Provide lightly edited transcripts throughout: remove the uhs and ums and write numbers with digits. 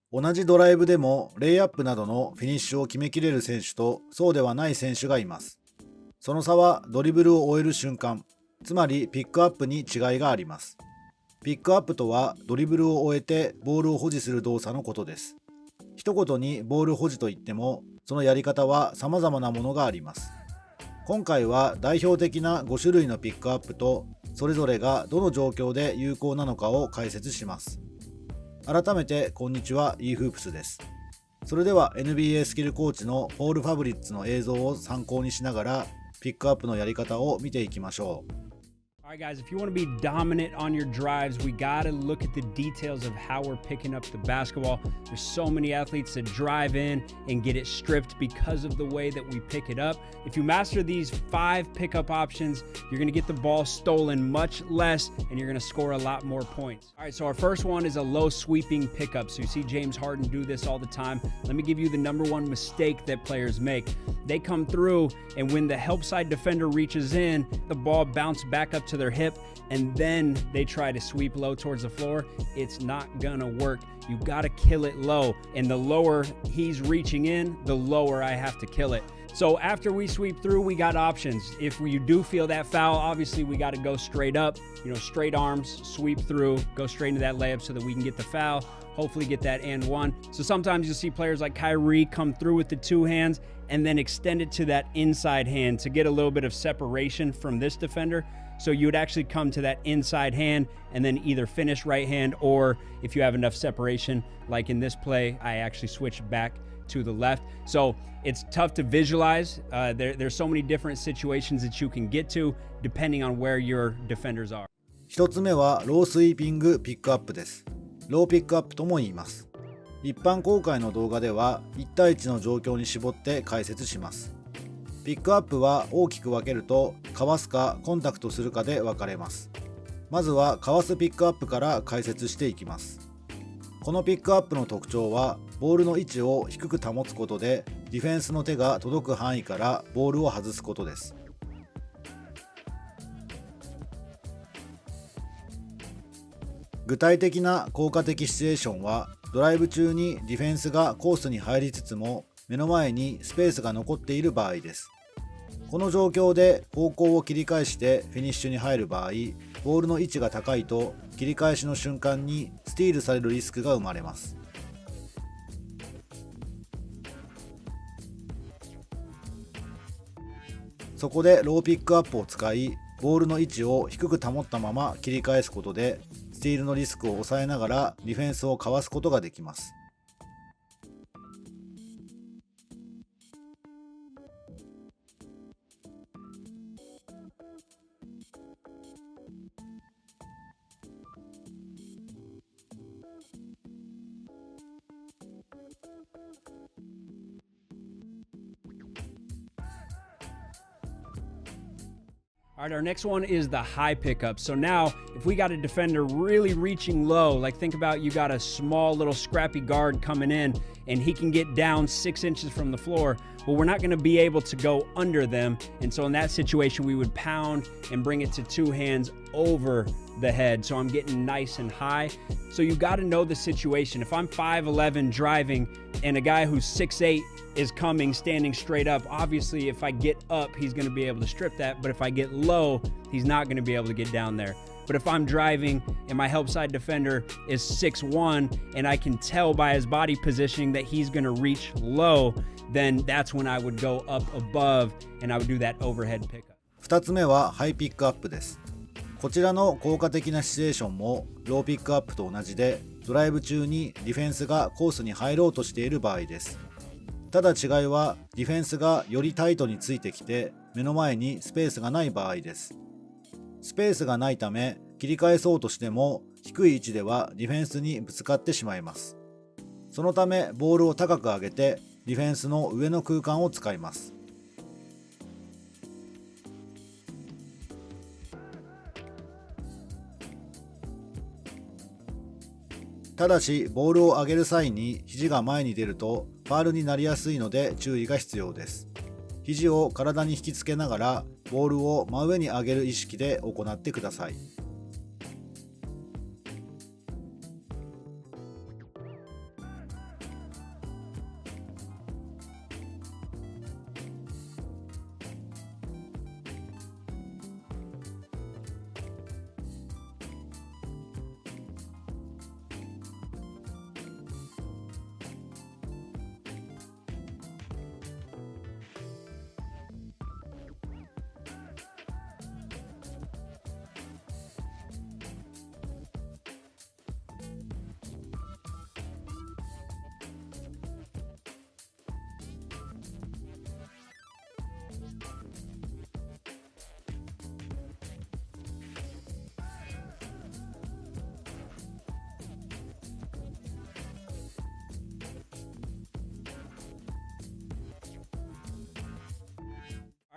同じドライブでもレイアップなどのフィニッシュを決めきれる選手とそうではない選手がいます。その差はドリブルを終える瞬間、つまりピックアップに違いがあります。ピックアップとはドリブルを終えてボールを保持する動作のことです。一言にボール保持といっても、そのやり方は様々なものがあります。今回は代表的な5種類のピックアップと、それぞれがどの状況で有効なのかを解説します。改めてこんにちは、イーフープスです。それでは NBA スキルコーチのポール・ファブリッツの映像を参考にしながらピックアップのやり方を見ていきましょう。All right, guys, if you want to be dominant on your drives, we got to look at the details of how we're picking up the basketball. There's so many athletes that drive in and get it stripped because of the way that we pick it up. If you master these 5 pickup options, you're going to get the ball stolen much less and you're going to score a lot more points. All right, so our first one is a low sweeping pickup. So you see James Harden do this all the time. Let me give you the number one mistake that players make. They come through, and when the help side defender reaches in, the ball bounces back up to their hip, and then they try to sweep low towards the floor. It's not gonna work. You gotta kill it low, and the lower he's reaching in, the lower I have to kill it. So after we sweep through, we got options. If you do feel that foul, obviously we got to go straight up, straight arms, sweep through, go straight into that layup so that we can get the foul, hopefully get that and one. So sometimes you'll see players like Kyrie come through with the 2 hands and then extend it to that inside hand to get a little bit of separation from this defender. So you would actually come to that inside hand and then either finish right hand, or if you have enough separation, like in this play, I actually switched back to the left. So it's tough to visualize. There's so many different situations that you can get to depending on where your defenders are. 一つ目はロースイーピングピックアップです。ローピックアップとも言います。一般公開の動画では1対1の状況に絞って解説します。ピックアップは大きく分けると、かわすかコンタクトするかで分かれます。まずはかわすピックアップから解説していきます。このピックアップの特徴は、ボールの位置を低く保つことでディフェンスの手が届く範囲からボールを外すことです。具体的な効果的シチュエーションは、ドライブ中にディフェンスがコースに入りつつも目の前にスペースが残っている場合です。この状況で方向を切り返してフィニッシュに入る場合、ボールの位置が高いと切り返しの瞬間にスティールされるリスクが生まれます。そこでローピックアップを使い、ボールの位置を低く保ったまま切り返すことでスティールのリスクを抑えながらディフェンスをかわすことができます。All right, our next one is the high pickup. So now, if we got a defender really reaching low, like think about you got a small little scrappy guard coming in and he can get down 6 inches from the floor, well, we're not going to be able to go under them. And so in that situation, we would pound and bring it to 2 hands over the head. So I'm getting nice and high. So you got to know the situation. If I'm 5'11" driving and a guy who's 6'8" is coming, standing straight up, obviously if I get up, he's going to be able to strip that. But if I get low, he's not going to be able to get down there. But if I'm driving and my help side defender is 6'1" and I can tell by his body positioning that he's going to reach low, then that's when I would go up above and I would do that overhead pickup. 2つ目はハイピックアップです。こちらの効果的なシチュエーションもローピックアップと同じで、ドライブ中にディフェンスがコースに入ろうとしている場合です。ただ違いは、ディフェンスがよりタイトについてきて目の前にスペースがない場合です。スペースがないため切り返そうとしても低い位置ではディフェンスにぶつかってしまいます。そのためボールを高く上げてディフェンスの上の空間を使います。ただしボールを上げる際に肘が前に出るとファウルになりやすいので注意が必要です。肘を体に引きつけながらボールを真上に上げる意識で行ってください。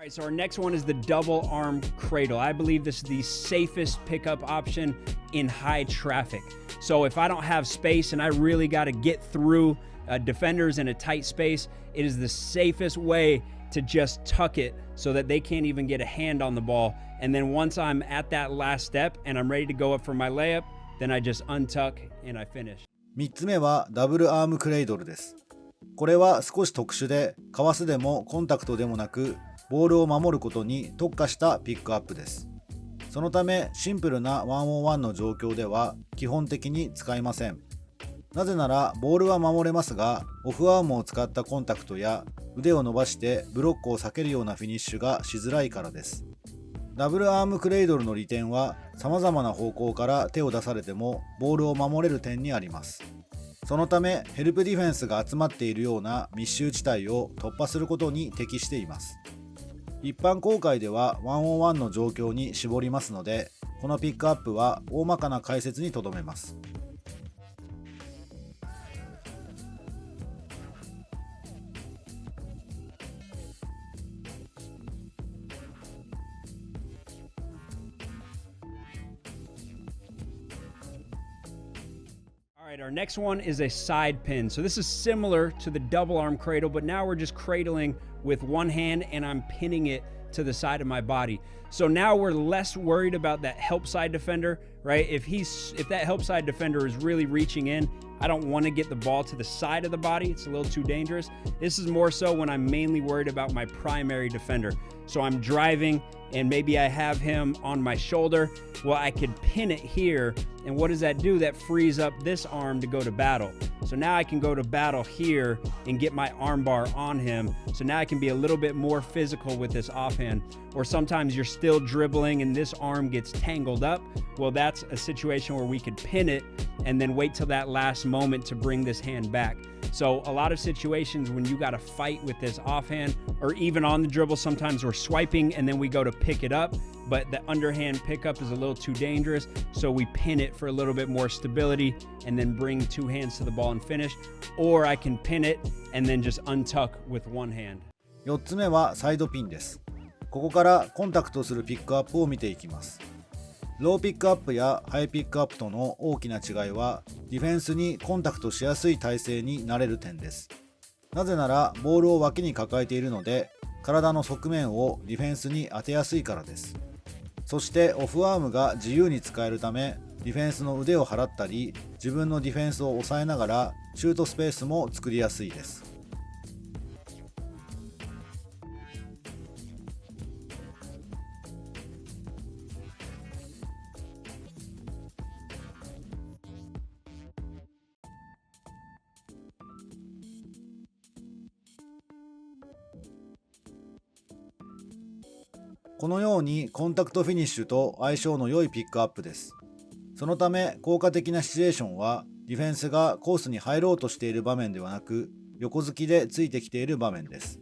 All right, so our next one is the double arm cradle. I believe this is the safest pickup option in high traffic. So if I don't have space and I really got to get through defenders in a tight space, it is the safest way to just tuck it so that they can't even get a hand on the ball. And then once I'm at that last step and I'm ready to go up for my layup, then I just untuck and I finish. 3つ目はダブルアームクレイドルです。これは少し特殊で、かわすでもコンタクトでもなく、ボールを守ることに特化したピックアップです。そのためシンプルな1-on-1の状況では基本的に使いません。なぜならボールは守れますが、オフアームを使ったコンタクトや腕を伸ばしてブロックを避けるようなフィニッシュがしづらいからです。ダブルアームクレイドルの利点は、様々な方向から手を出されてもボールを守れる点にあります。そのためヘルプディフェンスが集まっているような密集地帯を突破することに適しています。一般公開では 1-on-1 の状況に絞りますので、このピックアップは大まかな解説にとどめます。All right, our next one is a side pin. So this is similar to the double arm cradle, but now we're just cradling with one hand and I'm pinning it to the side of my body. So now we're less worried about that help side defender, right? If that help side defender is really reaching in, I don't want to get the ball to the side of the body. It's a little too dangerous. This is more so when I'm mainly worried about my primary defender. So I'm driving and maybe I have him on my shoulder. Well, I could pin it here. And what does that do? That frees up this arm to go to battle. So now I can go to battle here and get my arm bar on him. So now I can be a little bit more physical with this offhand. Or sometimes you're still dribbling and this arm gets tangled up. Well, that's a situation where we could pin it and then wait till that last moment to bring this hand back. So a lot of situations when you got to fight with this offhand or even on the dribble, sometimes we're swiping and then we go to pick it up, but the underhand pickup is a little too dangerous. So we pin it for a little bit more stability and then bring two hands to the ball and finish. Or I can pin it and then just untuck with one hand. 4つ目はサイドピンです。ここからコンタクトするピックアップを見ていきます。ローピックアップやハイピックアップとの大きな違いは、ディフェンスにコンタクトしやすい体勢になれる点です。なぜならボールを脇に抱えているので、体の側面をディフェンスに当てやすいからです。そしてオフアームが自由に使えるため、ディフェンスの腕を払ったり、自分のディフェンスを抑えながらシュートスペースも作りやすいです。このようにコンタクトフィニッシュと相性の良いピックアップです。そのため効果的なシチュエーションはディフェンスがコースに入ろうとしている場面ではなく、横突きでついてきている場面です。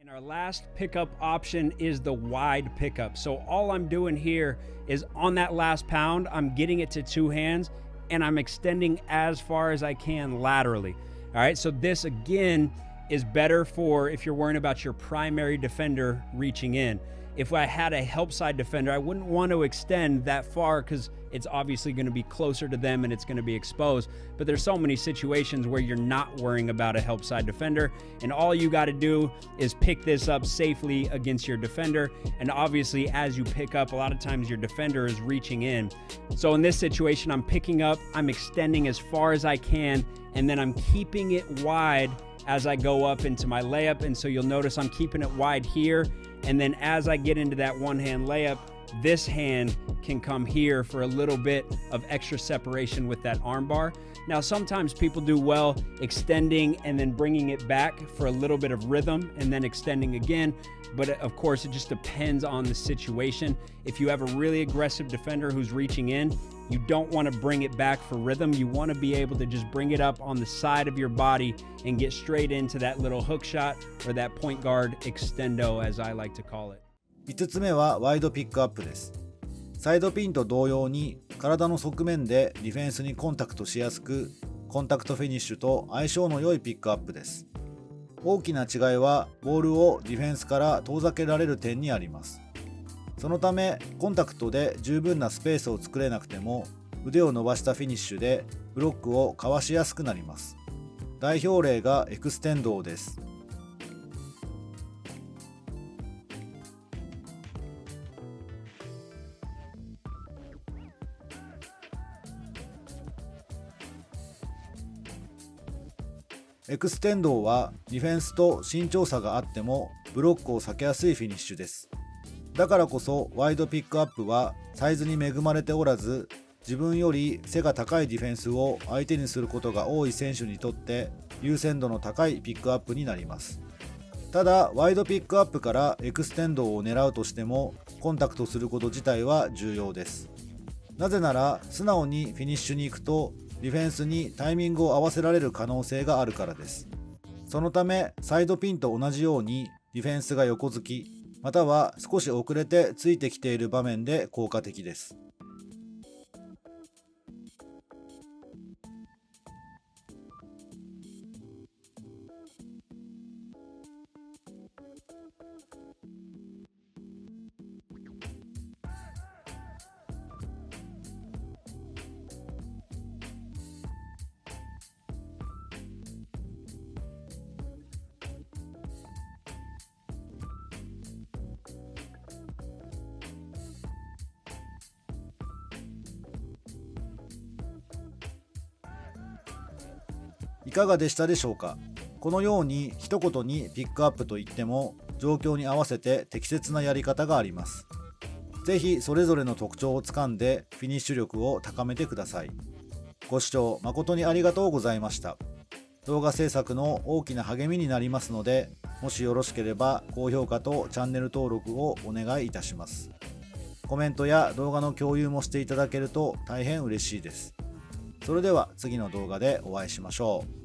Our last pickup option is the wide pickup. So all I'm doing here is on that last pound, I'm getting it to two hands and I'm extending as far as I can laterally. All right, so this again is better for if you're worrying about your primary defender reaching in. If I had a help side defender, I wouldn't want to extend that far because it's obviously going to be closer to them and it's going to be exposed. But there's so many situations where you're not worrying about a help side defender and all you got to do is pick this up safely against your defender. And obviously as you pick up, a lot of times your defender is reaching in. So in this situation, I'm picking up, I'm extending as far as I can, and then I'm keeping it wide as I go up into my layup. And so you'll notice I'm keeping it wide here. And then as I get into that one hand layup, this hand can come here for a little bit of extra separation with that arm bar. Now, sometimes people do well extending and then bringing it back for a little bit of rhythm and then extending again. But of course, it just depends on the situation. If you have a really aggressive defender who's reaching in, you don't want to bring it back for rhythm. You want to be able to just bring it up on the side of your body and get straight into that little hook shot or that point guard extendo, as I like to call it. 5つ目はワイドピックアップです。サイドピンと同様に体の側面でディフェンスにコンタクトしやすく、コンタクトフィニッシュと相性の良いピックアップです。大きな違いはボールをディフェンスから遠ざけられる点にあります。そのためコンタクトで十分なスペースを作れなくても、腕を伸ばしたフィニッシュでブロックをかわしやすくなります。代表例がエクステンドーです。エクステンドーはディフェンスと身長差があってもブロックを避けやすいフィニッシュです。だからこそワイドピックアップはサイズに恵まれておらず、自分より背が高いディフェンスを相手にすることが多い選手にとって優先度の高いピックアップになります。ただワイドピックアップからエクステンドを狙うとしてもコンタクトすること自体は重要です。なぜなら素直にフィニッシュに行くとディフェンスにタイミングを合わせられる可能性があるからです。そのためサイドピンと同じようにディフェンスが横突き、または少し遅れてついてきている場面で効果的です。いかがでしたでしょうか。このように一言にピックアップといっても状況に合わせて適切なやり方があります。ぜひそれぞれの特徴をつかんでフィニッシュ力を高めてください。ご視聴誠にありがとうございました。動画制作の大きな励みになりますので、もしよろしければ高評価とチャンネル登録をお願いいたします。コメントや動画の共有もしていただけると大変嬉しいです。それでは次の動画でお会いしましょう。